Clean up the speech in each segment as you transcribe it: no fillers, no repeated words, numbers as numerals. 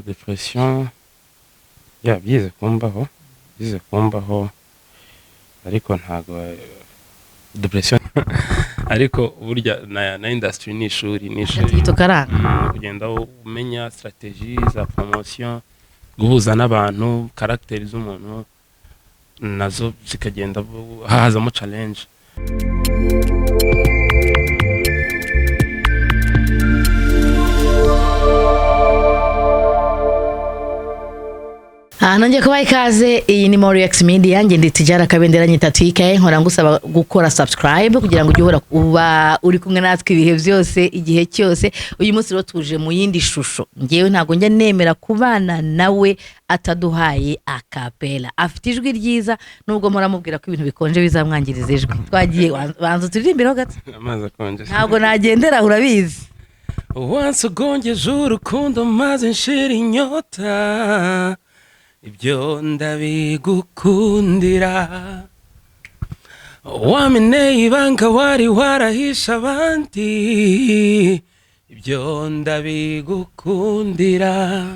Depression byize kumbaho ariko ntago depression ariko burya na industry n'ishuri kugenda umenya strategie za promotion guhuza n'abantu character z'umuntu nazo zikagenda hazamo challenge. Nongeye kubaha ikaze. Iyi ni Moriax Media, nge ndi Tijara Kabendera Nyitatwika. Nkora ngusaba gukora subscribe kugira ngo ujye uhora uba uri kumwe natwe ibihe byose igihe cyose. Uyu munsi rero tuje mu yindi shusho. Ngewe ntago njya nemera kubana nawe ataduhaye akapela. Afite ijwi ryiza nubwo mpora mubwira ko ibintu bikonje bizamwangiriza ijwi. Twagiye banza turirimbira gato. Amazi akonje. Ntago nagendera urabizi. Once ugongeje urukundo maze nshira inyota, ibyo ndabigukundira. Wameneye ibanga wari warahisha abandi, ibyo ndabigukundira.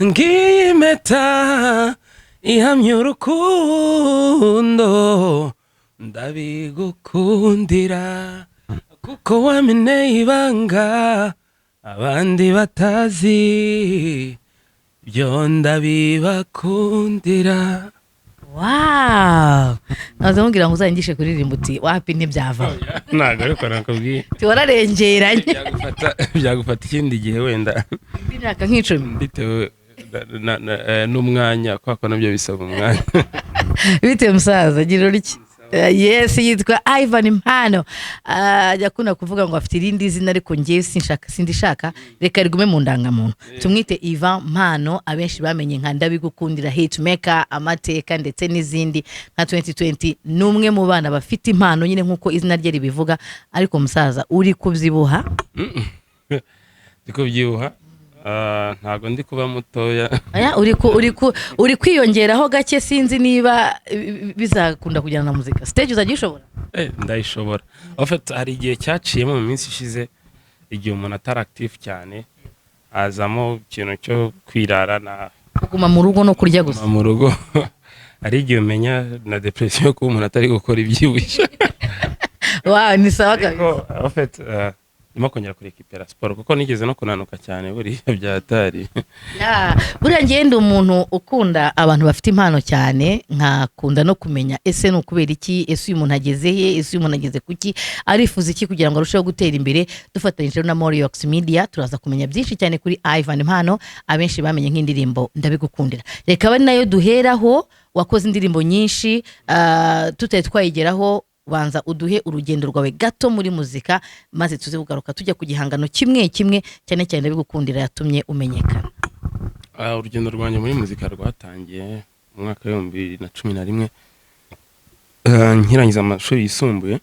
Ngiye impeta ihamya urukundo, ndabigukundira. Kuko wameneye ibanga abandi batazi, ibyo ndabibakundira. Wow! Nazamubwira ngo uzangishe kuririmba uti wapi ntibyava. Ntago ariko nakubwiye. Tiwararengeranye. Byagufata ikindi gihe wenda. Imyaka nk'icumi. Bitewe n'umwanya kwako nabyo bisaba umwanya. Bite musaza gira iki? Yes, yitwa Yvanny Mpano. Yakunda kuvuga ngo afite irindi zina ariko ngiye sindishaka reka rigume mu ndangamuntu. Tumwite Yvanny Mpano, abenshi bamenye nka ndabigukundira, hitmaker, amateka ndetse n'izindi nka 2020. Numwe mu bana bafite impano nyine nkuko izina rye ribivuga, ariko musaza uri kubyibuha? Ndikubyibuha. Ntago ndi kuba mutoya. Aya uri kwiyongeraho gake, sinzi niba bizakunda kujyana na muzika. Stage uzagishobora? Ndayishobora. En fait hari igihe cyaciyemo mu minsi ishize, igihe umuntu atari active cyane azamo ikintu cyo kwirara na kuguma mu rugo no kurya gusa. Mu rugo hari igihe umenya na depression ko umuntu atari gukora ibyibusha. Wow, ni sawa kabisa. En fait ndimo kongera kurekipera sport kuko nigeze no kunanuka cyane buri byatari. Buriya ngende umuntu ukunda abantu bafite impano cyane, nkakunda no kumenya ese no kubera iki, ese uyu muntu ageze he, ese uyu muntu ageze kuki, arifuza iki kugira ngo arusheho gutera imbere. Dufatanyije na Moriax Media turaza kumenya byinshi cyane kuri Yvanny Mpano, abenshi bamenye nk'indirimbo ndabigukundira. Reka bari nayo duheraho. Wakoze indirimbo nyinshi, tutari twayigeraho. Banza uduhe urugendo rwawe gato muri muzika maze tuze kugaruka tujya ku gihangano kimwe cyane cyane ndabigukundira yatumye umenyekana. Urugendo rwanjye muri muzika rwatangiye mu mwaka wa 2011 nkirangiza amashuri yisumbuye.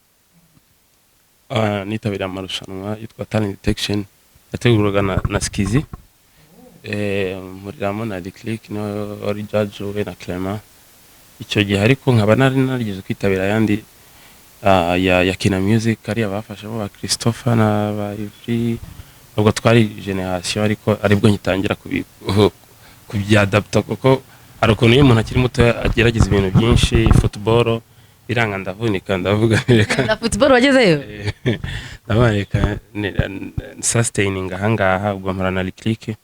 Nitabira amarushanwa yitwa Talent Detection yategurwaga na Skizi, muri Ramona Declick no ori judge we na Clement. Icyo gihe ariko nkaba narigeze kwitabira yandi ya Kina Music ari abafashamo ba Christopher na ba Ivry, ubwo twari generation ariko aribwo ngitangira kubyadapta kuko ari ukuntu iyo umuntu akiri muto agerageza ibintu byinshi. Football iranga ndavunika ndavuga reka na football wagezeyo ndabareka sustaining ahangaha. Ubwo mporana na Click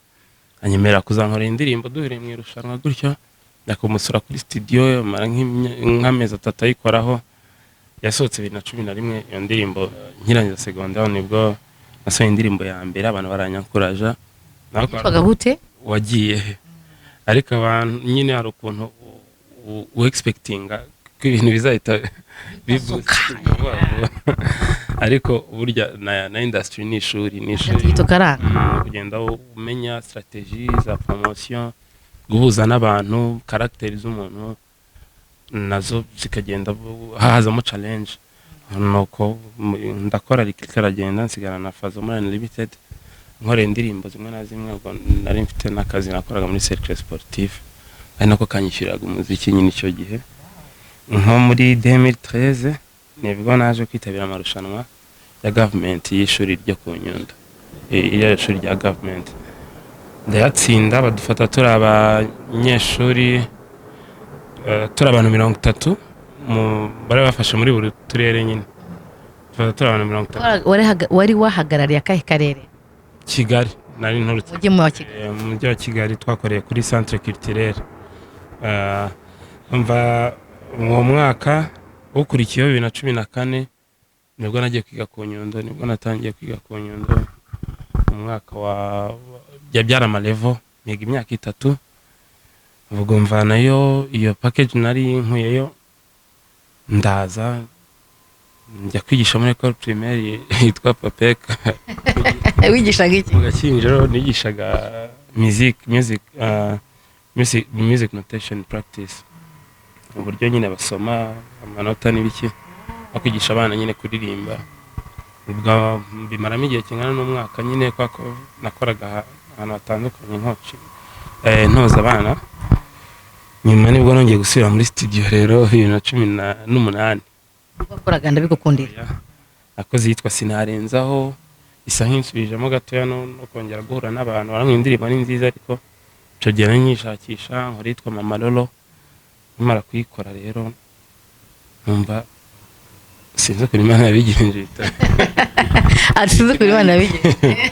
anyemera kuzankora indirimbo duhere mu irushanwa gutyo, ndakumusura kuri studio mara nk'amezi 3 ayikoraho. Yasohotse 2011 iyo ndirimbo nkirangiza secondaire, nibwo nasohoye indirimbo ya mbere abantu baranyankuraja. Twaga gute wagiye ariko abantu nyine hari ukuntu expectinga ko ibintu bizahita bibuka ariko burya na industry n'ishuri kugenda umenya strategie za promotion guhuza n'abantu character z'umuntu nazo zikagenda hazamo challenge. Nuko ndakora rikaragenda nsigara na Fazo muri Unlimited nkore indirimbo zimwe na zimwe. Ubwo nari mfite n'akazi nakoraga muri Cercle Sportif ari nako kanyishyiraga umuziki nyine icyo gihe. Nko muri 2013 nibwo naje kwitabira amarushanwa ya government y'ishuri ryo ku Nyundo, iyo shuri rya government. ndayatsinda badufata turi abanyeshuri turi abantu 30 bari bafashe muri buri turere nyine dufata turi abantu 30. wari wahagarariye akahe karere? Kigali nari nturutse mu mujyi wa Kigali twakoreye kuri centre culturel. Umva mu mwaka ukurikiyeho 2014 nibwo nagiye kwiga ku Nyundo, nibwo natangiye kwiga ku Nyundo mu mwaka wa byara amalevo niga imyaka 3. Ubwo mvanayo iyo package nari nkuyeyo ndaza njya kwigisha muri école primaire yitwa Papek. Wigishaga iki? Mu Gakinjiro nigishaga music notation practice, uburyo nyine basoma amanota n'ibiki bakwigisha abana nyine kuririmba. Ubwo bimaramo igihe kingana n'umwaka nyine kwako nakoraga ahantu hatandukanye ntoza abana. Nyuma nibwo nongeye gusubira muri studio rero 2018. Wakoraga ndabigukundira. Nakoze yitwa Sinarenzaho, isa nk'insubijemo gatoya no kongera guhura n'abantu. Baramwe indirimbo ni nziza ariko cyo gihe nanyishakisha nkora yitwa Mama Lolo. Nimara kuyikora rero numva sinzi kuri Imana yabigenje bita. Sinzi kuri Imana yabigenje.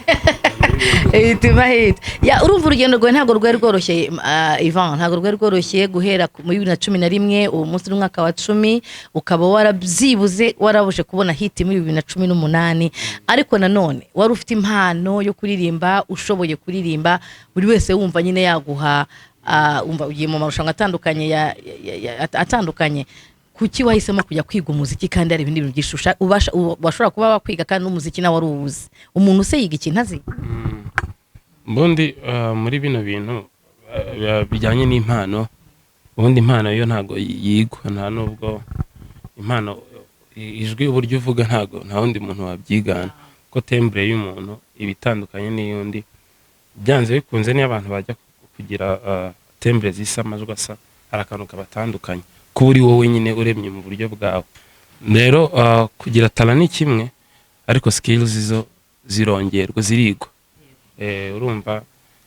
Itima hit. Ya urumva urugendo rwawe ntabwo rwari rworoshye Yvan, ntabwo rwari rworoshye guhera muri 2011 uwo munsi n'umwaka wa 10 ukaba warabyibuze warabuje kubona hit muri 2018, ariko nanone wari ufite impano yo kuririmba, ushoboye kuririmba, buri wese wumva nyine yaguha umva ugiye mu marushanwa atandukanye. Kuki wahisemo kujya kwiga umuziki kandi ari ibindi bintu byishusha bashobora kuba bakwiga kandi n'umuziki nawe wari uwuzi? Umuntu se yiga ikintu azi? Mbundi muri bino bintu bijyanye n'impano, ubundi impano yo ntago yigwa, nta nubwo impano ijwi uburyo uvuga nta wundi muntu wabyigana, ko tembre y'umuntu ibitandukanye n'iyundi. Byanze bikunze niyo abantu bajya kugira tembre zisa amajwi asa, harakantu kabatandukanye kuba uri wowe nyine uremye mu buryo bwawe. Rero kugira talent ni kimwe ariko skills zo zirongerwa zirigwa. Urumva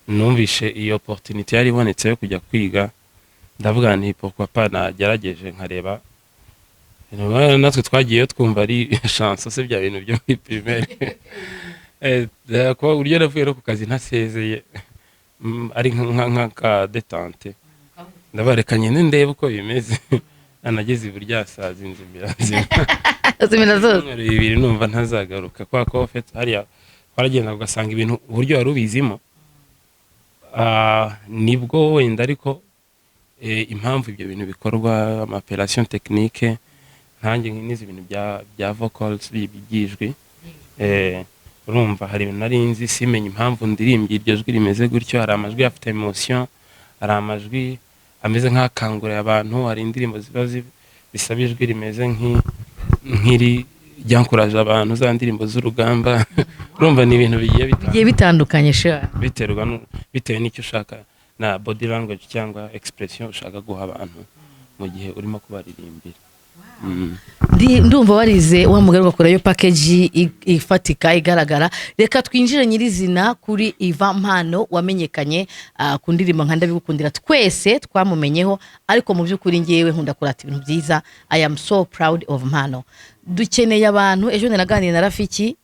numvishe iyo opportunity yari ibonetse yo kujya kwiga, ndavuga nti pourquoi pas nagerageje nkareba. Natwe twagiye twumva ari chance se bya bintu byo muri primaire. Kuba uryo navuye no ku kazi ntasezeye ari nka detente, ndabarekanye ndebe uko bimeze. Anageze iburya sazinze zimira zose bibiri numva ntazagaruka kwa ko fait hariya waragenda ugasanga ibintu uburyo wari ubizimo nibwo wenda, ariko impamvu ibyo bintu bikorwa ama operation technique ntange nk'izi bintu bya vocals byijwi. Urumva hari ibintu nari nzi simenye impamvu ndirimbye iryo jwi rimeze gutyo. Hari amajwi afite emotion, hari amajwi ameze nk'akangurira abantu, hari indirimbo ziba bisaba ijwi rimeze nkiri ryankuraje abantu, za ndirimbo z'urugamba. Urumva ni ibintu bigiye bitandukanye bitewe n'icyo ushaka na body language cyangwa expression ushaka guha abantu mu gihe urimo kubaririmbira. Ndumva warize wa mugari ugakora yo package ifatika igaragara. Reka twinjire nyirizina kuri Yvanny Mpano wamenyekanye ku ndirimbo nka ndabigukundira twese twamumenyeho, ariko mu by'ukuri ngewe nkunda kurata ibintu byiza. I am so proud of Mpano. Dukeneye abantu. Ejo naganiriye na Rafiki,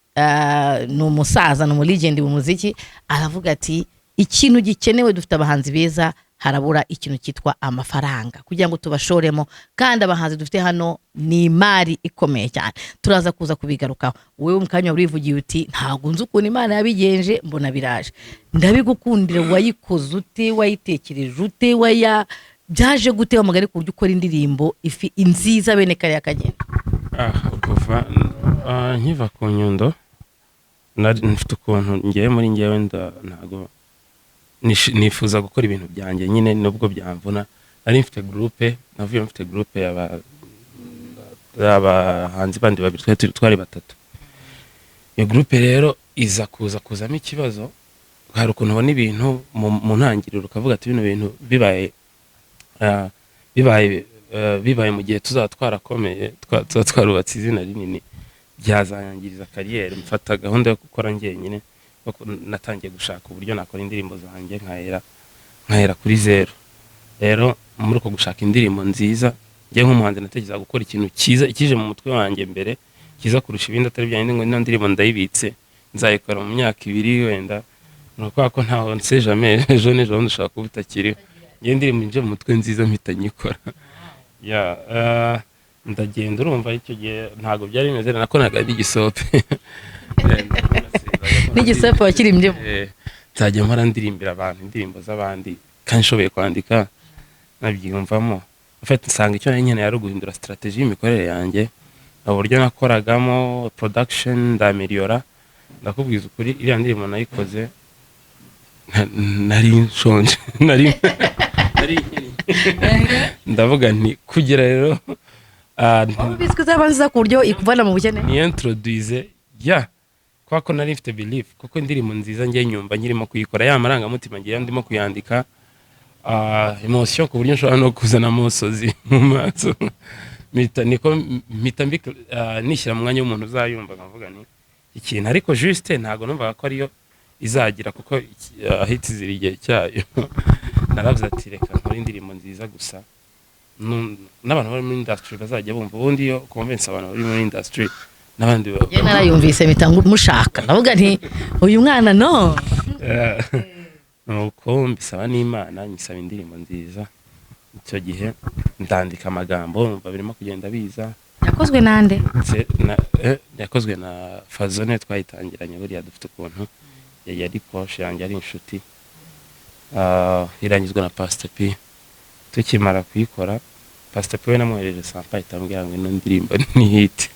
ni umusaza no mu legend mu muziki, aravuga ati ikintu gikenewe dufite abahanzi beza, harabura ikintu cyitwa amafaranga kugira ngo tubashoremo, kandi abahanzi dufite hano ni imari ikomeye cyane. Turaza kuza kubigarukaho. Wewe mukanya urivugiye uti ntago nzi ukuntu Imana yabigenje, mbona biraje. Ndabigukundira wayikoze ute, wayitekereje ute, byaje gute wamagare ku buryo ukora indirimbo ifi nziza bene kare yakagenda? Kuva nkiva ku Nyundo nfite ukuntu ngiye muri ngewe ntago nifuza gukora ibintu byanjye nyine nubwo byamvuna. Ari mfite groupe, navuye mfite groupe y'abahanzi bandi babiri twari batatu. Iyo groupe rero iza kuzamo ikibazo. Hari ukuntu ubona ibintu mu ntangiriro ukavuga ati bino bintu bibaye mu gihe tuzaba twarakomeye twarubatse izina rinini byazanyangiriza kariyeri. Mfata gahunda yo gukora njyenyine kuko natangiye gushaka uburyo nakora indirimbo zanjye nkahera kuri zero. Rero muri uko gushaka indirimbo nziza njye nk'umuhanzi natekereza gukora ikintu cyiza ikije mu mutwe wanjye mbere kiza kurusha ibindi atari byanye ngo ino ndirimbo ndayibitse nzayikora mu myaka 2 wenda nuko ko ntaho nse jamais ejo n'ejo ndashaka kuba utakiriho njye indirimbo nje mu mutwe nziza mpita nyikora. Ndagenda urumva icyo gihe ntago byari bimeze nakonaga n'igisope n'igisope wakirimbyemo. Nzajya mpora ndirimbira abantu indirimbo z'abandi kandi nshoboye kwandika nabyiyumvamo. Ufite nsanga icyo nkeneye ari guhindura strategy y'imikorere yanjye uburyo nakoragamo production ndameliora. Ndakubwiza ukuri iriya ndirimbo nayikoze nari nshonje nari ndavuga nti kugira rero biswe zabanza ku buryo ikuvana mu bukene ni introduce kwa ko nari mfite belief kuko indirimbo nziza njye nyumva nyirimo kuyikora ya marangamutima ngiye ndimo kuyandika emotion ku buryo nshobora no kuzana amosozi mu maso mita nishyira mu mwanya w'umuntu uzayumva nkavuga ni ikintu ariko juste ntago numva ko ariyo izagira kuko hit ziri igihe cyayo. Naravuze ati reka nkora indirimbo nziza gusa n'abantu bari muri industry bazajya bumva ubundi yo convince abantu bari muri industry n'abandi ye narayumvise mitangu mushaka ndavuga nti uyu mwana no nuko mbisaba n'Imana nyisaba indirimbo nziza. Icyo gihe ndandika amagambo numva birimo kugenda biza. Yakozwe nande? Yakozwe na Fazone twayitangiranye buriya dufite ukuntu yari Porsche yanjye ari inshuti. Irangizwa na Pastor P. Tukimara kuyikora Pastor P we namwohereje sampa itambwira ngo ino ndirimbo ni hit.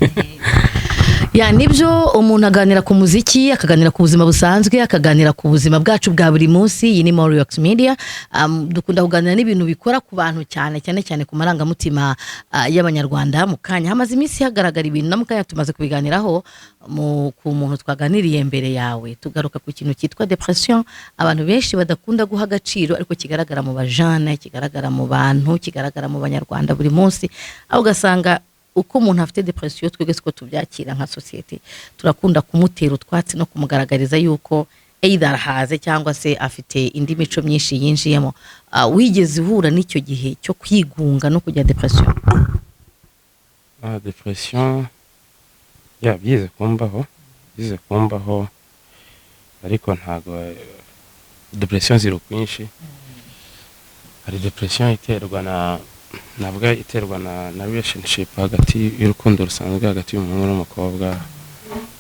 Ya nibyo umuntu aganira ku muziki akaganira ku buzima busanzwe akaganira ku buzima bwacu bwa buri munsi. Iyi ni Moriyox Media. Dukunda kuganira n'ibintu bikora ku bantu cyane ku marangamutima y'abanyarwanda. Mu kanya hamaze iminsi hagaragara ibintu na mukanya tumaze kubiganiraho ku muntu twaganiriye mbere yawe tugaruka ku kintu cyitwa depression. Abantu benshi badakunda guha agaciro ariko kigaragara mu bajane, kigaragara mu bantu, kigaragara mu banyarwanda buri munsi. Aho ugasanga uko umuntu afite depression twebwe siko tubyakira nka society turakunda kumutera utwatsi no kumugaragariza yuko either haze cyangwa se afite indi mico myinshi yinjiyemo. Wigeze uhura n'icyo gihe cyo kwigunga no kujya depression? Depression bize kumbaho ariko ntago depression ziri kwinshi. Hari depression iterwa navuga iterwa na relationship hagati y'urukundo rusanzwe hagati y'umuhungu n'umukobwa.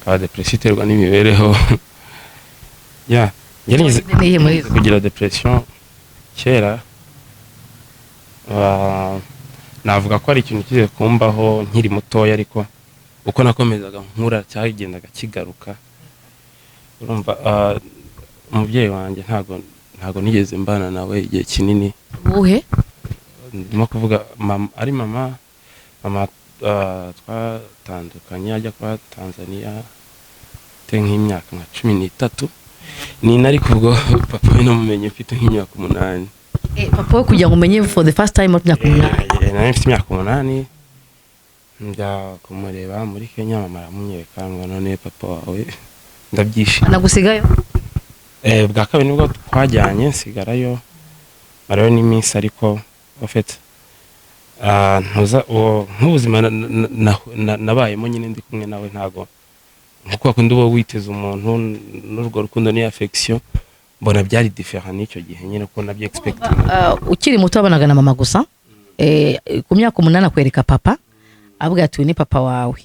Ka depression iterwa n'imibereho. Ngerageza kugira depression kera. Navuga ko ari ikintu kize kumbaho nkiri mutoya ariko uko nakomezaga nkura cyagendaga kigaruka. Urumva umubyeyi wanjye ntago nigeze mbana nawe igihe kinini. Uhe ndimo kuvuga ari mama twatandukanye ajya kwa Tanzania nk'imyaka nka 13 ni nari kubwo papa we namumenye mfite nk'imyaka 8. Papa we kugira ngo umenye for the first time imyaka 8? Nari mfite imyaka 8 njya kumureba muri Kenya mama aramunyereka ngo none papa wawe ndabyishimiye. Anagusigayo? Bwa kabiri nibwo twajyanye nsigarayo mariyo n'iminsi ariko ofete ntuza nk'ubuzima nabayemo nyine ndi kumwe nawe ntago nkuko akunda uwo witeze umuntu n'urwo rukundo ni affection mbona byari different n'icyo gihe nyine ko nabyo expecting. Ukiri muto abanaga na mama gusa ku myaka 8 akwereka papa abwira ati ni papa wawe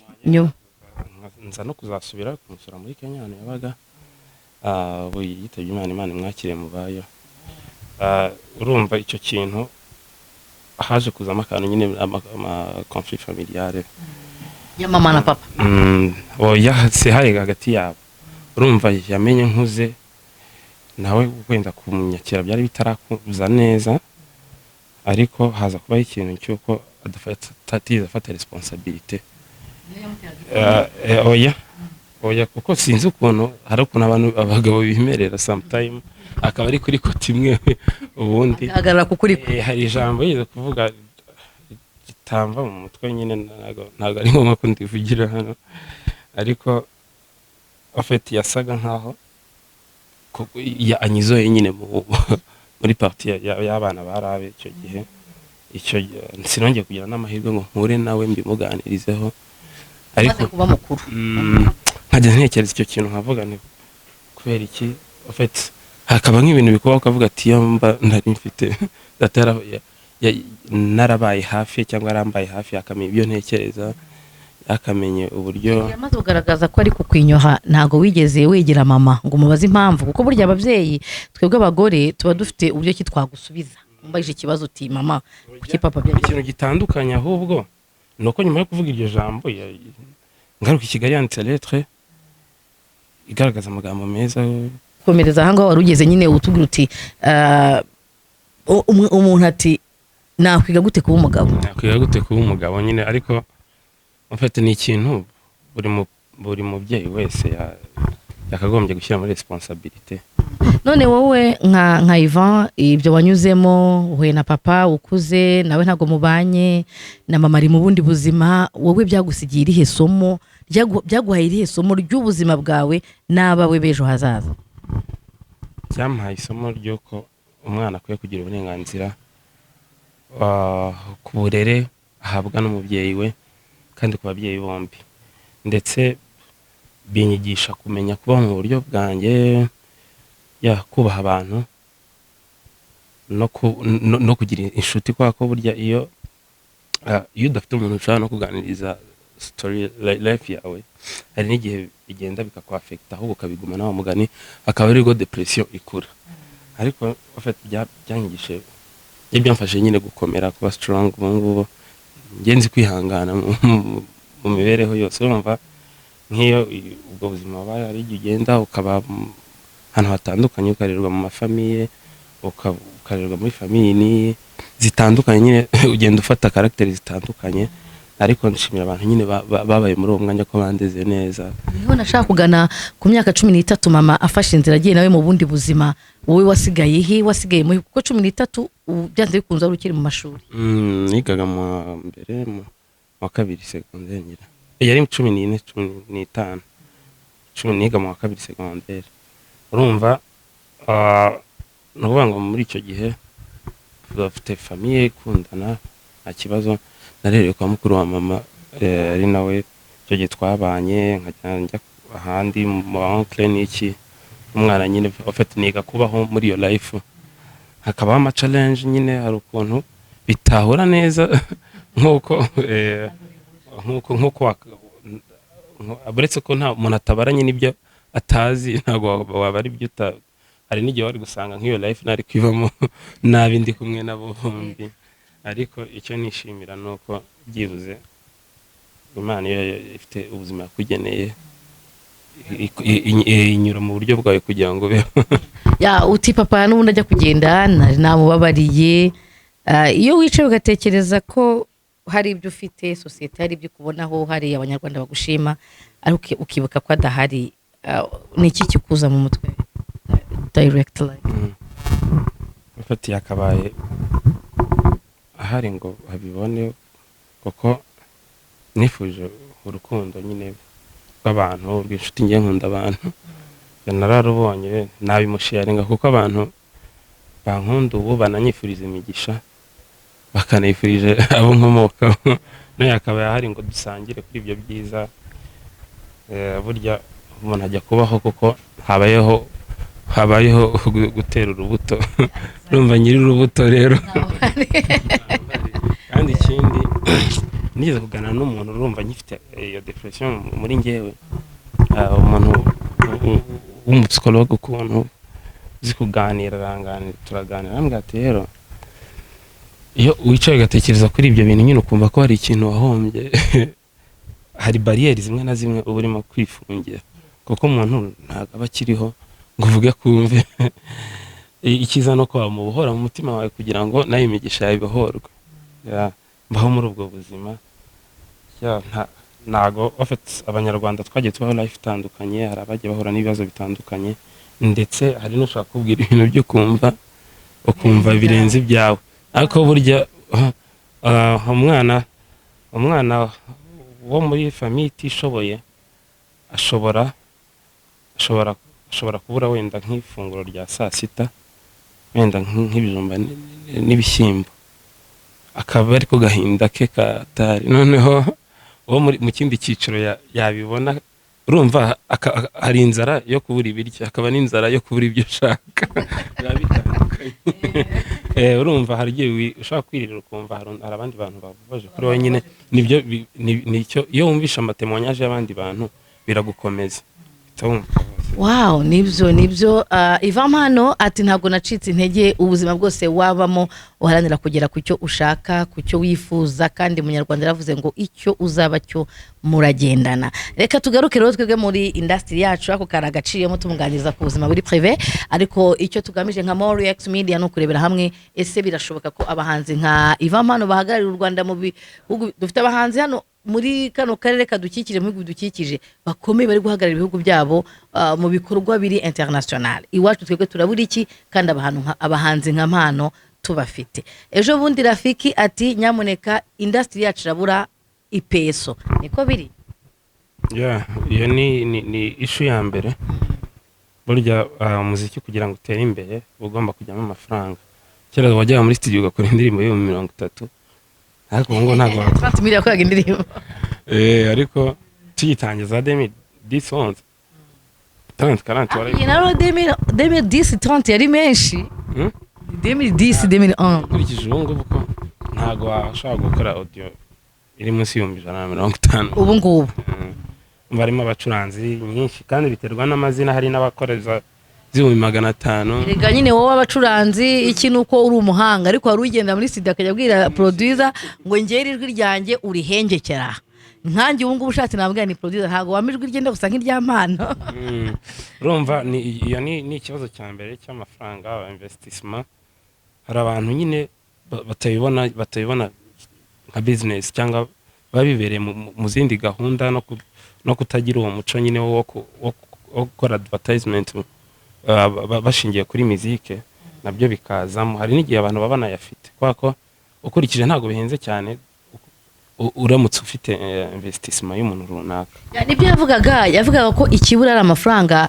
nza no kuzasubira kumusura muri Kenya hano yabaga yitabye Imana mwakire mubayo. Urumva icyo kintu haje kuzama akantu nyine ama conflict familiale ya mama na papa. Se hari hagati yabo. Urumva yamenye nkuze nawe kwenda kumunyakira byari bitarakuza neza ariko haza kuba ikintu cyuko adafata responsibility. Oya kuko sinzi ukuntu hari ukuntu abantu abagabo bimerera sometime akaba ari kuri koti imwe ubundi agarara kukuri. Hari ijambo yize kuvuga gitamva mu mutwe nyine ntago ari ngombwa ko ndivugira hano ariko afeti yasaga nkaho anyizoye nyine muri parti y'abana barabe icyo sinongeye kugira n'amahirwe ngo mpure nawe mbimuganirizeho ariko kuba mukuru nkajya ntekereza icyo kintu nkavuga ni kubera iki hakaba nk'ibintu bikubaho ukavuga ati iyo mba ntari mfite narabaye hafi cyangwa arambaye hafi akamenya ibyo ntekereza akamenye uburyo yamaze kugaragaza ko ari kukwinyoha ntago wigeze wegera mama ngo umubaze impamvu kuko burya ababyeyi twebwe abagore tuba dufite uburyo ki twagusubiza umbajije ikibazo uti mama kuki papa byagiye ikintu gitandukanye ahubwo nuko nyuma yo kuvuga iryo jambo ngaruka i Kigali yanditse lettre igaragaza amagambo meza komereza ahangaho wari ugeze nyine utubwira uti umuntu ati nakwiga gute kuba umugabo nyine ariko mfite ni ikintu buri mubyeyi wese yakagombye gushyira muri responsabilité. None wowe nka Yvan ibyo wanyuzemo uhuye na papa ukuze nawe ntago mubanye na mama ari mu bundi buzima wowe byagusigiye irihe somo byaguhaye irihe somo ry'ubuzima bwawe n'abawe bejo hazaza? Byampaye isomo ry'uko umwana akwiye kugira uburenganzira ku burere ahabwa n'umubyeyi we kandi ku babyeyi bombi, ndetse binyigisha kumenya kubaho mu buryo bwanjye, kubaha abantu no kugira inshuti, kwa ko burya iyo udafite umuntu ushobora no kuganiriza story life yawe hari n'igihe bigenda bikakwafekta ahubwo ukabiguma nawe mugani akaba ari go depression ikura. Ariko byanyigishe byamfashe nyine gukomera, kuba strong ubungubu ngenzi kwihangana mu mibereho yose. Urumva nk'iyo ubwo buzima baye ari ugenda ukaba ahantu hatandukanye, ukarerwa mu mafamiye, ukarerwa muri famille zitandukanye, nyine ugenda ufata characters zitandukanye. Ariko nshimira abantu nyine babaye muri uwo mwanya ko bandeze neza. Niho nashaka kugana ku myaka 13 mama afashe inzira agiye nawe mu bundi buzima, wowe wasigaye mu kuko 13 byanze bikunze ari ukiri mu mashuri. Nigaga mu mbere mu wa kabiri secondaire ngira. Yari 14 niga mu wa kabiri secondaire. Urumva nuvuga ngo muri icyo gihe bafite famille ikundana nta kibazo. Narereye kwa mukuru wa mama ari nawe icyo gihe twabanye, nkajya ahandi mu oncle n'iki, umwana nyine afite niga kubaho muri iyo life. Hakaba ama challenge nyine, hari ukuntu bitahura neza nkuko aburetse ko nta umuntu atabaranye n'ibyo atazi, ntago wabari ibyo hari n'igihe wari gusanga nk'iyo life nari kwivamo nabi ndi kumwe nabo bombi. Ariko icyo nishimira nuko byibuze Imana iyo ifite ubuzima yakugeneye inyura mu buryo bwawe kugira ngo beho. Uti papa n'ubundi ajya kugenda namubabariye. Iyo wicaye ugatekereza ko hari ibyo ufite, societe hari ibyo kubonaho, hari abanyarwanda bagushima, ariko ukibuka ko adahari, ni iki kikuza mu mutwe directly? Ufatiye akabaye ahari ngo habibone, kuko nifuje urukundo nyine rw'abantu, rw'inshuti ngiye nkunda abantu, nararubonye nabimusharinga, kuko abantu bankunda ubu bananyifuriza imigisha, bakanayifurije abo nkomokaho. Nayo akabaye ahari ngo dusangire kuri ibyo byiza. Burya umuntu ajya kubaho kuko habayeho gutera urubuto. Urumva nyiri urubuto rero. Kandi ikindi nigeze kuganira n'umuntu, urumva nyifite iyo depression muri ngewe, umuntu w'umupsikologe ukuntu uzi kuganira, turaganira ambwira ati rero iyo wicaye ugatekereza kuri ibyo bintu nyine ukumva ko hari ikintu wahombye, hari barrières zimwe na zimwe uba urimo kwifungira, kuko umuntu ntabwo aba akiriho ngo uvuge kumve. Ikiza no kuba mu buhora mu mutima wawe kugira ngo nayo imigisha yabibohorwe. Mbaho muri ubwo buzima. Ntago abanyarwanda twagiye tubaho life itandukanye, hari abagiye bahura n'ibibazo bitandukanye, ndetse hari n'ushaka kubwira ibintu byo ukumva birenze ibyawe. Ariko burya umwana wo muri famille itishoboye ashobora ashobora kubura wenda nk'ifunguro rya saa sita wenda nk'ibijumba n'ibishyimbo, akaba ari ko gahinda ke katari, noneho uwo mu kindi cyiciro yabibona, urumva hari inzara yo kubura ibiryo, akaba n'inzara yo kubura ibyo ushaka biba bitandukanye. Urumva hari igihe ushaka kwirira ukumva hari abandi bantu bavubaje kuri wowe nyine, nicyo iyo wumvisha amatemonyage y'abandi bantu biragukomeza. Wow, nibyo Yvanny Mpano ati ntabwo nacitse intege, ubuzima bwose wabamo uharanira kugera ku cyo ushaka, ku cyo wifuza, kandi munyarwanda yaravuze ngo icyo uzaba cyo muragendana. Reka tugaruke rero twebwe muri industry yacu, ako kari agaciyemo tumuganiriza ku buzima buri privé, ariko icyo tugamije nka Morex Media no kurebera hamwe ese birashoboka ko abahanzi nka Yvanny Mpano bahagararira u Rwanda mu bihugu dufite abahanzi hano muri kano karere kadukikije, mu bihugu dukikije bakomeye bari guhagarara ibihugu byabo mu bikorwa biri international. Iwacu twebwe turabura iki kandi abahanzi nka Mpano tubafite. Ejo bundi Rafiki ati nyamuneka industry yacu irabura ipeso, niko biri? Iyo ni issue ya mbere. Burya umuziki kugira ngo utere imbere ugomba kujyamo amafaranga. Kera wajyaga muri studio ugakora indirimbo yo 30, ariko ngo ntabwo 30 million yakoraga indirimbo. Ariko tuyitangiza 2010 30 wari. Iyi naro 2010 30 yari menshi. 2010 2011 kurikije ubu ngubu ko ntabwo washaka gukora audio iri munsi y'150 ubu ngubu. Barimo abacuranzi nyinshi kandi biterwa n'amazina, hari n'abakoreza 500. Rega nyine wowe abacuranzi iki nuko uri umuhanga, ariko wari ugenda muri studio akajya abwira producer ngo ngere ijwi ryanjye urihengekera. Nkanjye ubu ngubu ushatse nabwira ni producer ntago wamijwi ryenda gusa nk'irya Mpano. Urumva ni ikibazo cya mbere cy'amafaranga, investissement. Hari abantu nyine batayibona nka business cyangwa babibereye mu zindi gahunda no kutagira uwo muco nyine wo gukora advertisement bashingiye kuri muzike, nabyo bikazamo. Hari n'igihe abantu babana yafite kwako ukurikije ntago bihenze cyane uramutse ufite investissement y'umuntu runaka. Nibyo yavugaga ko ikibura ari amafaranga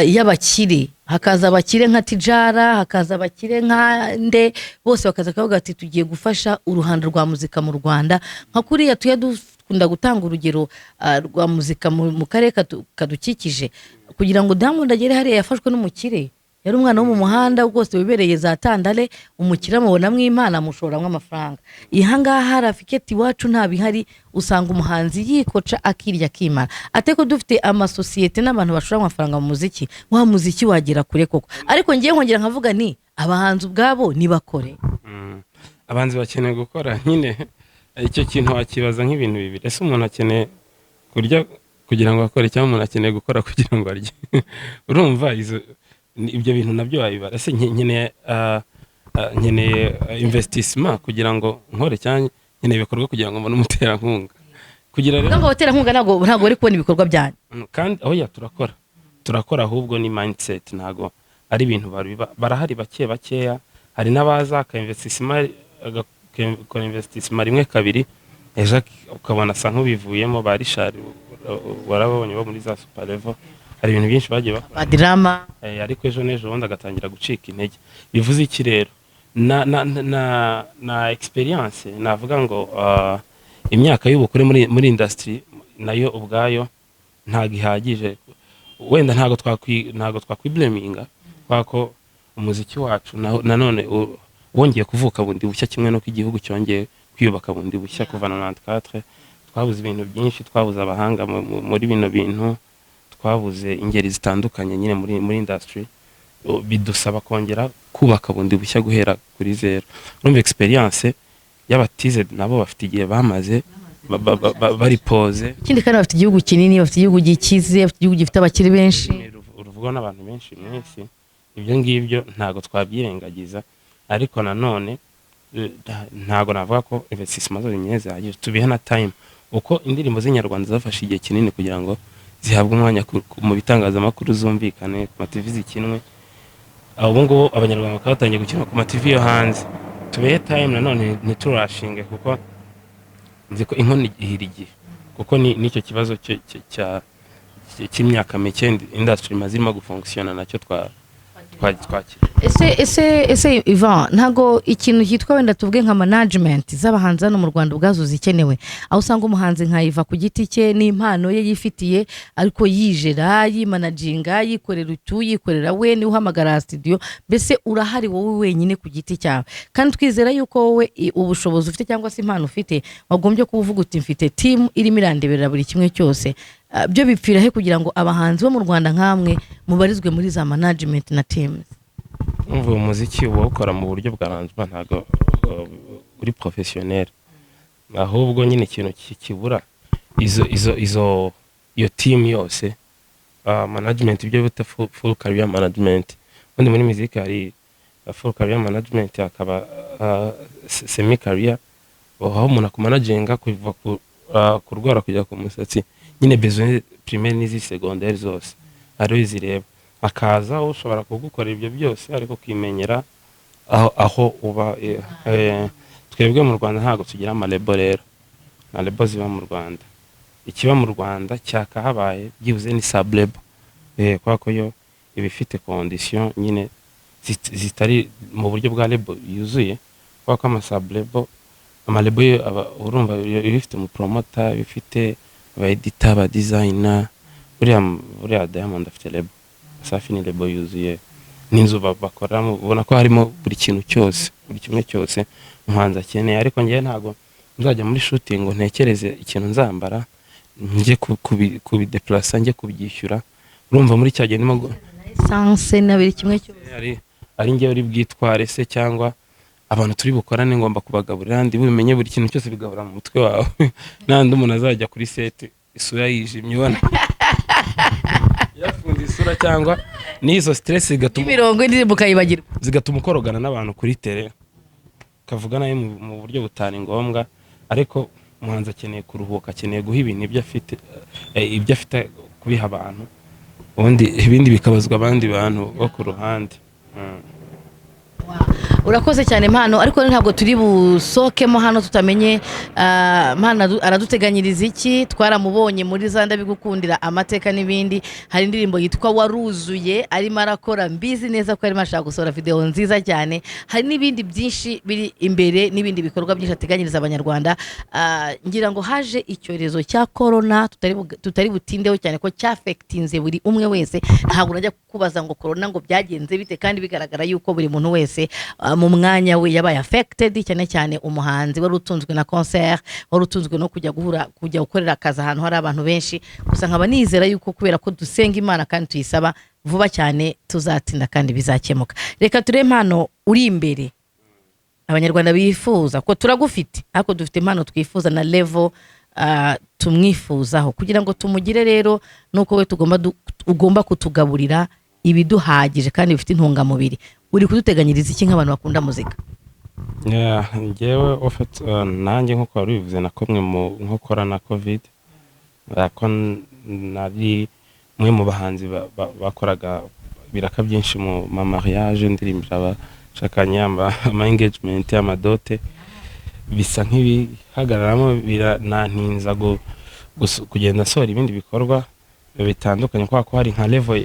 y'abakire, hakaza abakire nka Tijara, hakaza abakire nka Nde, bose bakaza kavuga ati tugiye gufasha uruhando rwa muzika mu Rwanda. Nka kuriya tuya dukunda gutanga urugero rwa muzika mu karere kadukikije, kugira ngo Diamond agere hariya yafashwe n'umukire, yari umwana wo mu muhanda rwose wibereye za Tandale, umukire amubona mw'Imana amushoramwe amafaranga. Ihangaha Rafiketi wacu nta bihari, usanga umuhanzi yikoca akirya kimana. Ateko dufite amasosiyete n'abantu bashora amafaranga mu muziki, wa muziki wagera kure koko. Ariko ngiye nkongera nkavuga ni abahanzi ubwabo nibakore. Abanzi bakeneye gukora nyine icyo kintu wakibaza nk'ibintu bibiri. Ese umuntu akeneye kurya kugira ngo akore cyangwa umuntu akeneye gukora kugira ngo arye? Urumva ibyo bintu nabyo wabibara. Ese nkeneye investissement kugira ngo nkore cyane, nkeneye ibikorwa kugira ngo mbone umuterankunga. Kugira rero ngo abaterankunga ntago bari kubona ibikorwa byanyu. Kandi aho turakora ahubwo ni mindset, ntago ari ibintu barahari bakeya. Hari n'abaza ka investissement agakora investissement rimwe kabiri, ejo ukabona asa nk'ubivuyemo. Ba Richard warabonye bo muri za super level, hari ibintu byinshi bagiye bakora drama, ariko ejo n'ejo bundi agatangira gucika intege. Bivuze iki rero? na experience navuga ngo imyaka y'ubukure muri industry nayo ubwayo ntago ihagije. Wenda ntago twakwiblaminga kwako umuziki wacu nanone wongeye kuvuka bundi bushya, kimwe no igihugu cyongeye kwiyubaka bundi bushya kuva na 94. Twabuze ibintu byinshi, twabuze abahanga muri bino bintu, twabuze ingeri zitandukanye nyine muri industry. Bidusaba kongera kubaka bundi bushya guhera kuri zero. Urumva experience y'abatize nabo bafite igihe bamaze bari pose. Ikindi kandi bafite igihugu kinini, bafite igihugu gikize, bafite igihugu gifite abakiri benshi, uruvugwa n'abantu benshi mwese. Ibyo ngibyo ntago twabyirengagiza, ariko nanone ntago navuga ko investissement zo nyineze hagije. Tubihe na time uko indirimbo z'inyarwanda zafashe igihe kinini kugira ngo zihabwe umwanya mu bitangazamakuru, zumvikane ku TV zikinwe. Ubu ngubu abanyarwanda bakatangiye gukina ku TV yo hanze. Tubihe time nanone ntiturashinge kuko nzi ko inkono ihirigiye, kuko nicyo kibazo cy'imyaka mike industry mazirimo gufunctiona nacyo twakira. ese Ivan, ntago ikintu cyitwa wenda tuvuge nka management z'abahanzi hano mu Rwanda ubwazo zikenewe, aho usanga umuhanzi nka Iva ku giti cye n'impano ye yifitiye ariko yijera yimanaginga yikorera yikorera we ni uhamagara studio, mbese urahari wowe wenyine ku giti cyawe, kandi twizera yuko wowe ubushobozi ufite cyangwa se impano ufite wagombye kuvuga uti mfite team irimo irandeberera buri kimwe cyose. Byo bipfira he kugira ngo abahanzi bo mu Rwanda nkamwe mubarizwe muri za management na teams? Umuziki uba ukora mu buryo bwa arrangement, ntago uri professionnel, ahubwo nyine ikintu kibura iyo team yose, management ibyo bita full career management. Undi muri muziki hari full career management, akaba semi career, aho umuntu akumanaginga kuva kurwara kujya ku musatsi, nyine besoin primaire n'izi secondaire zose ari zireba, akaza ushobora kugukorera ibyo byose ariko kwimenyera aho uba. Twebwe mu Rwanda ntago tugira amalebo rero, na lebo ziba mu Rwanda, ikiba mu Rwanda cyakahabaye byibuze ni sublebo, kwa ko yo ibifite condition nyine zitari mu buryo bwa lebo yuzuye, kwa ko amasablebo amalebo urumva bifite mu promoter, bifite aba editor, aba designer, buriya Diamond afite lebo, Safi ni lebo yuzuye, n'inzu bakoramo ubona ko harimo buri kintu cyose, buri kimwe cyose umuhanzi akeneye. Ariko ngiye ntago nzajya muri shooting ngo ntekereze ikintu nzambara njye kubideplacer njye kubyishyura, urumva muri cya gihe ndimo essence na buri kimwe cyose ari ngiye uri bwitware se, cyangwa abantu turi bukorane ngomba kubagaburira, ndi bumenye buri kintu cyose bigabura mu mutwe wawe. Nandi umuntu azajya kuri set isura yijimye ubona yafunze isura, cyangwa n'izo stress zigatuma imirongo indirimbo kayibagirwa, zigatuma ukorogana n'abantu kuri tele, kavuga nayo mu buryo butari ngombwa. Ariko umuhanzi akeneye kuruhuka, akeneye guha ibintu ibyo afite kubiha abantu, ubundi ibindi bikabazwa abandi bantu bo ku ruhande. Urakoze cyane Mpano, ariko ntabwo turi busokemo hano tutamenye Mpano araduteganyiriza iki. Twaramubonye muri Zanda bigukundira amateka n'ibindi, hari indirimbo yitwa Waruzuye arimo arakora, mbizi neza ko arimo ashaka gusohora video nziza cyane. Hari n'ibindi byinshi biri imbere, n'ibindi bikorwa byinshi ateganyiriza abanyarwanda. Ngira ngo haje icyorezo cya corona tutari butindeho cyane ko cyafectinze buri umwe wese. Ntabwo najya kubaza ngo corona ngo byagenze bite, kandi bigaragara yuko buri muntu wese mu mwanya we yabaye affected, cyane cyane umuhanzi wari utunzwe na concert, wari utunzwe no kujya gukorera akazi ahantu hari abantu benshi. Gusa nkaba nizera yuko kubera ko dusenga Imana kandi tuyisaba, vuba cyane tuzatinda kandi bizakemuka. Reka ture Mpano uri imbere abanyarwanda bifuza ko turagufite, ariko dufite Mpano twifuza na level tumwifuzaho, kugira ngo tumugire rero nuko we ugomba kutugaburira ibiduhagije kandi bifite intungamubiri. Uri kuduteganyiriza iki nk'abantu bakunda muzika? Ngewe nanjye nkuko wari bivuze nakomwe mu nkokora na covid, ko nari mwe mu bahanzi bakoraga biraka byinshi mu mariage, ndirimbira abashakanye, ama engagement, amadote, bisa nk'ibihagararamo biranantinza kugenda sora ibindi bikorwa bitandukanye, kwa ko hari nka level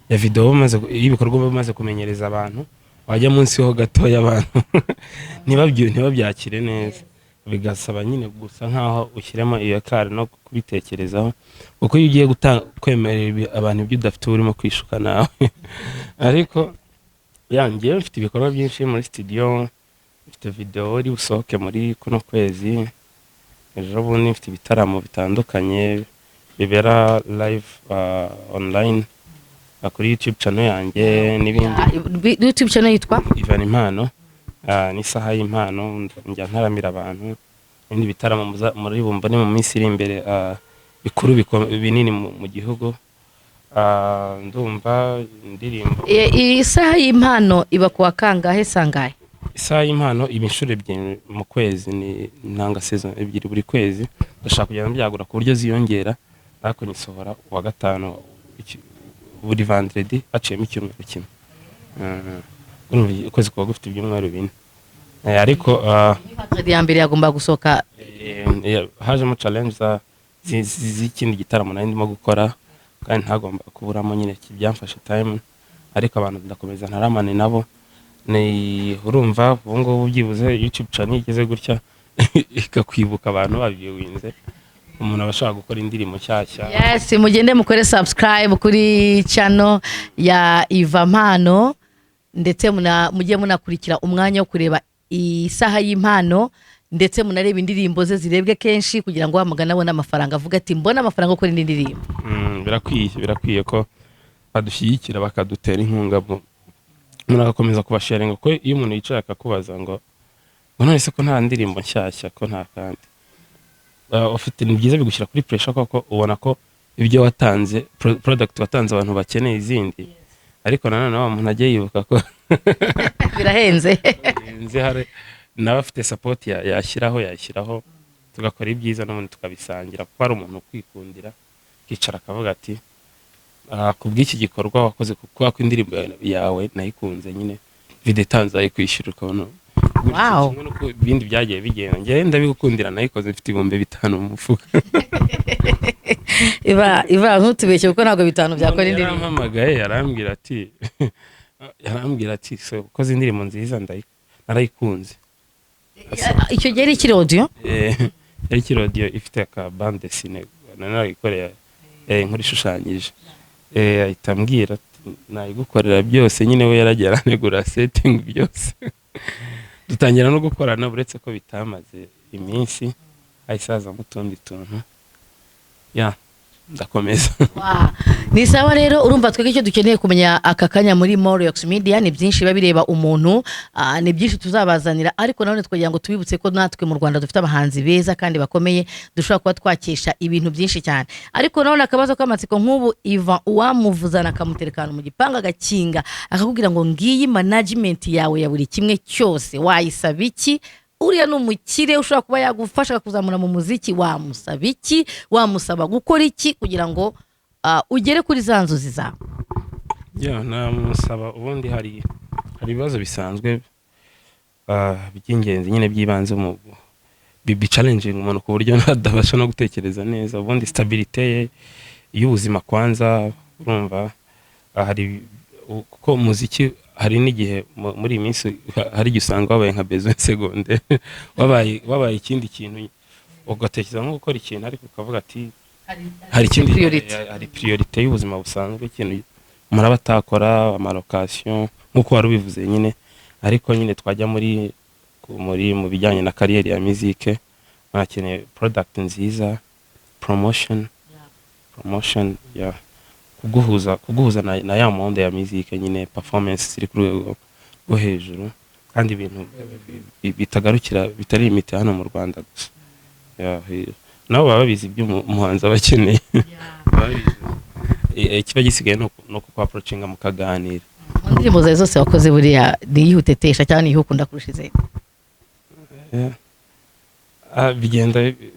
ya video y'ibikorwa bamaze kumenyereza abantu, wajya munsi ho gato y'abantu ntibabyakire neza, bigasaba nyine gusa nkaho ushyiramo iyo kare no kubitekerezaho, kuko iyo ugiye kwemerera abantu ibyo udafite urimo kwishuka nawe. Ariko yangiye mfite ibikorwa byinshi muri studio, mfite video iri busohoke muri kuno kwezi, ejo bundi mfite ibitaramo bitandukanye bibera live online kuri YouTube channel yanjye n'ibindi. YouTube channel yitwa Yvanny Mpano, ni saha y'impano, njya ntaramira abantu, ibindi bitaramo muri bumbone mu minsi iri imbere bikuru binini mu gihugu. Ndumva indirimbo isaha y'impano iba kuwa kangahe sangahe? Isaha y'impano iba inshuro ebyiri mu kwezi, ni ntanga season ebyiri buri kwezi. Ndashaka kugenda byagura ku buryo ziyongera, ariko nisohora wa gatanu buri vendredi aciyemo icyumweru kimwe. Ukwezi kuba gufite ibyumweru bine, ariko ya mbere yagomba gusohoka hajemo challenge z'ikindi gitaramo nari ndimo gukora kandi ntagomba kuburamo nyine byamfashe time ariko abantu ndakomeza ntaramane nabo ni urumva ubu ngubu byibuze YouTube channel igeze gutya ikakwibuka abantu babyewinze umuntu abashaka gukora indirimbo nshyashya. Yes, mugende mukore subscribe kuri channel ya Yvanny Mpano ndetse mujye munakurikira umwanya wo kureba isaha y'impano ndetse munareba indirimbo ze zirebwe kenshi kugira ngo wamugana abone amafaranga avuga ati mbona amafaranga gukora indi ndirimbo. Birakwiye ko badushyigikira bakadutera inkunga munagakomeza kubasharinga ko iyo umuntu yicaye akakubaza ngo none se ko nta ndirimbo nshyashya ko nta kandi ufite ni byiza bigushyira kuri pressure koko ubona ko ibyo watanze product watanze abantu bakeneye izindi ariko nanone wa muntu agiye yibuka ko birahenze hari n'abafite support yashyiraho tugakora ibyiza n'umuntu tukabisangira kuko ari umuntu kwikundira kicara akavuga ati kubw'iki gikorwa wakoze kuko indirimbo yawe nayikunze nyine video tanze kwishyura ukabona wow ibindi byagiye bigenda ngiye ndabigukundira nayikoze mfite 5,000 mu mufuka. Iva ntutubeshye kuko ntabwo 5 byakora indirimbo. Yarampamagaye yarambwira ati so ukoze indirimbo nziza narayikunze. Icyo gihe ikiri audio yari ikiri audio ifite ka bande dessinée narayikoreye nkuri shushanyije ahitambwira nayigukorera byose nyine we yaragera negura setting byose dutangira no gukorana buretse ko bitamaze iminsi ayisaza mutundi tuntu ndakomeza. Ni sawa rero urumva twege icyo dukeneye kumenya akakanya muri Morox Media ni byinshi babireba umuntu ni byinshi tuzabazanira ariko none twagira ngo tubibutse ko natwe mu Rwanda dufite abahanzi beza kandi bakomeye dushobora kuba twakesha ibintu byinshi cyane ariko none akabazo k'amatsiko nk'ubu Yvan uwamuvuzana akamuterekana mu gipanga gakinga akakubwira ngo ngiyi management yawe ya buri kimwe cyose wayisaba iki uriya numukire ushobora kuba yagufasha kuzamura mu muziki wamusaba iki wamusaba gukora iki kugira ngo ugere kuri za nzozi zawe? namusaba ubundi hari ibibazo bisanzwe by'ingenzi nyine byibanze mu challenging umuntu ku buryo nadabasha no gutekereza neza ubundi stabilité y'ubuzima kwanza urumva hari kuko muziki hari n'igihe muri iyi minsi hari gisanga wabaye nka besoin seconde wabaye ikindi kintu ugatekereza nko gukora ikintu ariko ukavuga ati hari ikindi hari priorité y'ubuzima busanzwe ikintu muraba takora amalocation nkuko wari ubivuze nyine ariko nyine twajya muri mu bijyanye na career ya musique barakeneye product nziza promotion kuguhuza na ya monde ya musique nyine performance iri ku rwego rwo hejuru kandi ibintu bitagarukira bitari imite hano mu Rwanda gusa nabo baba bizi ibyo umuhanzi abakeneye kiba gisigaye no ku approachinga mu kaganira. Indirimbo zawe zose wakoze buriya niyihutetesha cyane niyihukunda kurusha izindi?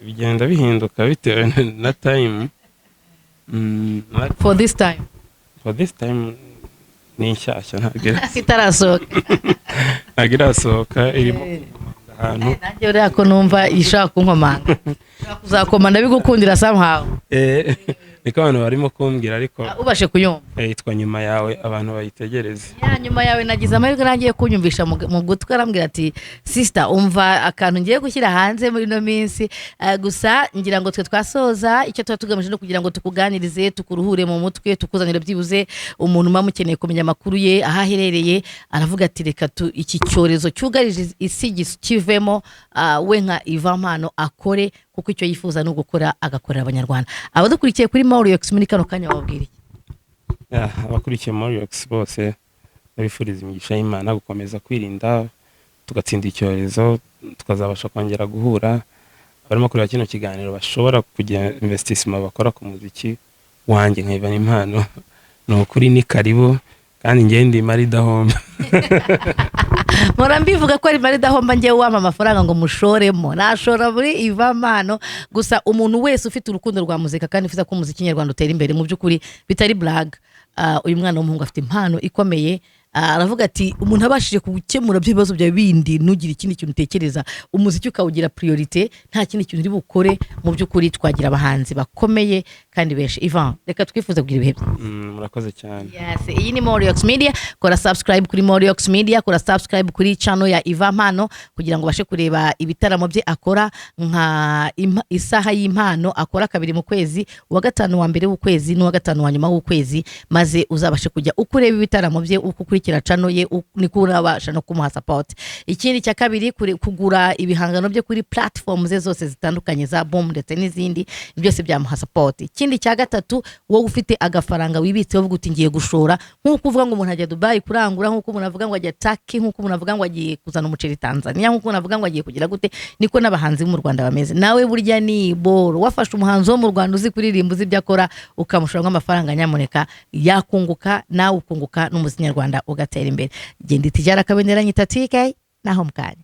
Bigenda bihinduka bitewe na time. For this time ni nshyashya itarasohoka irimo ahantu nanjye uriya ko numva ishaka kunkomanga kuzakomanda bigukundira somehow niko abantu barimo kumbwira ariko ubashe kuyumva yitwa nyuma yawe abantu bayitegereze nyuma yawe nagize amahirwe nangiye kunyumvisha mu gutwi arambwira ati sister umva akantu ngiye gushyira hanze muri no minsi gusa ngira ngo twe twasoza icyo tuba tugamije no kugira ngo tukuganirize tukuruhure mu mutwe tukuzanira byibuze umuntu mukeneye kumenya amakuru ye ahaherereye aravuga ati reka iki cyorezo cyugarije isi kivemo we nka Yvanny Mpano akore kuko icyo yifuza no gukora agakorera abanyarwanda. Abadukurikiye kuri Morox muri kano kanya babwira iki? Abakurikiye Morox bose babifuriza imigisha y'Imana gukomeza kwirinda tugatsinda icyorezo tukazabasha kongera guhura barimo kureba kino kiganiro bashobora kugira investissement bakora ku muziki wanjye nka Yvanny Mpano no kuri ni karibu kandi ngende mari dahomba. Mora mbivuga ko ari mari dahomba ngiye wama amafaranga ngo mushoremo nashora muri Yvanny Mpano gusa umuntu wese ufite urukundo rwa muzika kandi ufite ko muziki nyarwanda utera imbere mu byukuri bitari blague uyu mwana w'umuhungu afite impano ikomeye aravuga ati umuntu abashije gukemura ibibazo byawe bindi ntugire ikindi kintu utekereza umuziki ukawugira priorite nta kindi kintu uri bukore mu by'ukuri twagira abahanzi bakomeye kandi benshi. Ivan, reka twifuze kugira ibihe murakoze cyane. Yes, iyi ni Moriox Media. Kora subscribe kuri Moriox Media, kora subscribe kuri channel ya Yvanny Mpano kugira ngo bashe kureba ibitaramo bye akora nka isaha y'impano akora kabiri mu kwezi, wa gatanu wa mbere w'ukwezi n'uwa gatanu wa nyuma w'ukwezi, maze uzabashe kujya ukureba ibitaramo bye ukurikira channel ye niko urabasha no kumuha support. Ikindi cya kabiri kugura ibihangano bye kuri platform ze zose zitandukanye za Boom ndetse n'izindi byose byamuha support. Ikindi cya gatatu wowe ufite agafaranga wibitse uvuga uti ngiye gushora nkuko uvuga ngo umuntu ajya Dubai kurangura, nkuko umuntu avuga ngo ajya Turkey, nkuko umuntu avuga ngo agiye kuzana umuceri Tanzania, nkuko umuntu avuga ngo agiye kugira gute, niko n'abahanzi mu Rwanda bameze. Nawe burya ni boro wafashe umuhanzi wo mu Rwanda uzi kuririmba uzi byakora ukamushora amafaranga nyamuneka yakunguka nawe ukunguka n'umuziki nyarwanda ugatera imbere. Genda itijara kabendera nyita TK naho mukanya.